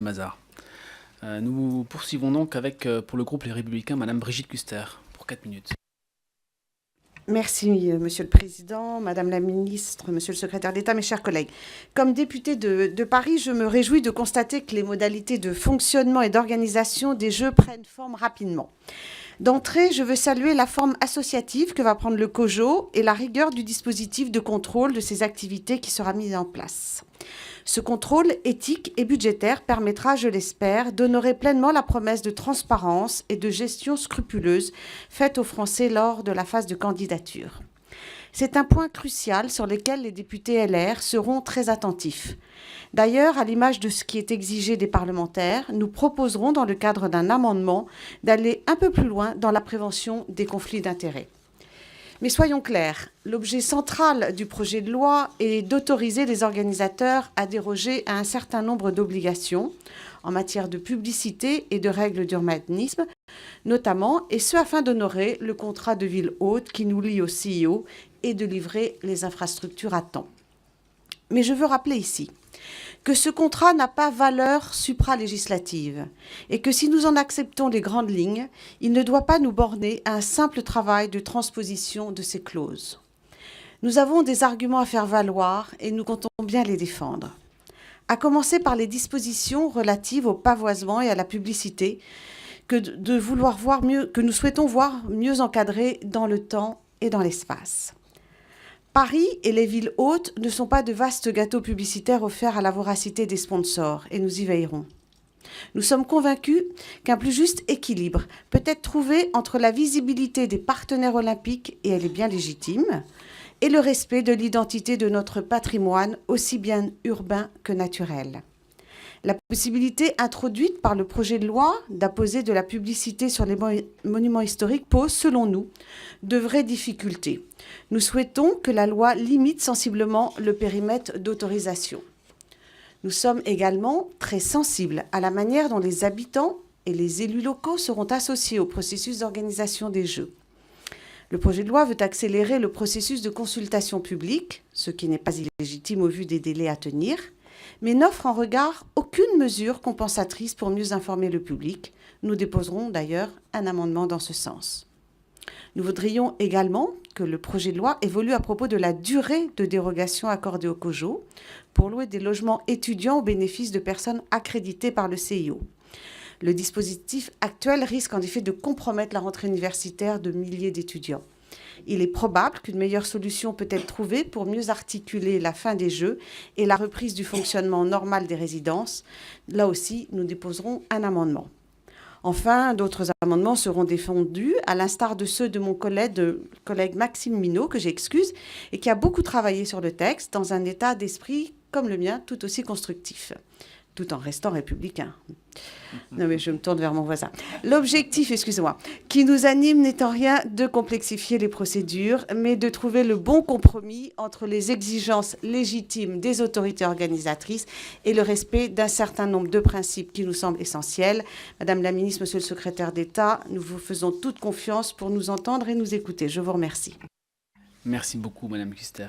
Mazar. Nous poursuivons donc avec, pour le groupe Les Républicains, Madame Brigitte Kuster, pour 4 minutes. Merci, Monsieur le Président, Madame la Ministre, Monsieur le Secrétaire d'État, mes chers collègues. Comme députée de Paris, je me réjouis de constater que les modalités de fonctionnement et d'organisation des Jeux prennent forme rapidement. D'entrée, je veux saluer la forme associative que va prendre le COJO et la rigueur du dispositif de contrôle de ces activités qui sera mis en place. Ce contrôle éthique et budgétaire permettra, je l'espère, d'honorer pleinement la promesse de transparence et de gestion scrupuleuse faite aux Français lors de la phase de candidature. C'est un point crucial sur lequel les députés LR seront très attentifs. D'ailleurs, à l'image de ce qui est exigé des parlementaires, nous proposerons dans le cadre d'un amendement d'aller un peu plus loin dans la prévention des conflits d'intérêts. Mais soyons clairs, l'objet central du projet de loi est d'autoriser les organisateurs à déroger à un certain nombre d'obligations en matière de publicité et de règles d'urbanisme, notamment, et ce afin d'honorer le contrat de ville hôte qui nous lie au CIO et de livrer les infrastructures à temps. Mais je veux rappeler ici que ce contrat n'a pas valeur supralégislative et que si nous en acceptons les grandes lignes, il ne doit pas nous borner à un simple travail de transposition de ces clauses. Nous avons des arguments à faire valoir et nous comptons bien les défendre. À commencer par les dispositions relatives au pavoisement et à la publicité que nous souhaitons voir mieux encadrées dans le temps et dans l'espace. Paris et les villes hôtes ne sont pas de vastes gâteaux publicitaires offerts à la voracité des sponsors, et nous y veillerons. Nous sommes convaincus qu'un plus juste équilibre peut être trouvé entre la visibilité des partenaires olympiques, et elle est bien légitime, et le respect de l'identité de notre patrimoine, aussi bien urbain que naturel. La possibilité introduite par le projet de loi d'apposer de la publicité sur les monuments historiques pose, selon nous, de vraies difficultés. Nous souhaitons que la loi limite sensiblement le périmètre d'autorisation. Nous sommes également très sensibles à la manière dont les habitants et les élus locaux seront associés au processus d'organisation des Jeux. Le projet de loi veut accélérer le processus de consultation publique, ce qui n'est pas illégitime au vu des délais à tenir, mais n'offre en regard aucune mesure compensatrice pour mieux informer le public. Nous déposerons d'ailleurs un amendement dans ce sens. Nous voudrions également que le projet de loi évolue à propos de la durée de dérogation accordée au COJO pour louer des logements étudiants au bénéfice de personnes accréditées par le CIO. Le dispositif actuel risque en effet de compromettre la rentrée universitaire de milliers d'étudiants. Il est probable qu'une meilleure solution peut être trouvée pour mieux articuler la fin des Jeux et la reprise du fonctionnement normal des résidences. Là aussi, nous déposerons un amendement. Enfin, d'autres amendements seront défendus, à l'instar de ceux de mon collègue Maxime Minot, que j'excuse, et qui a beaucoup travaillé sur le texte dans un état d'esprit, comme le mien, tout aussi constructif, tout en restant républicain. Non, mais je me tourne vers mon voisin. L'objectif, qui nous anime n'est en rien de complexifier les procédures, mais de trouver le bon compromis entre les exigences légitimes des autorités organisatrices et le respect d'un certain nombre de principes qui nous semblent essentiels. Madame la Ministre, Monsieur le Secrétaire d'État, nous vous faisons toute confiance pour nous entendre et nous écouter. Je vous remercie. Merci beaucoup, Madame Kuster.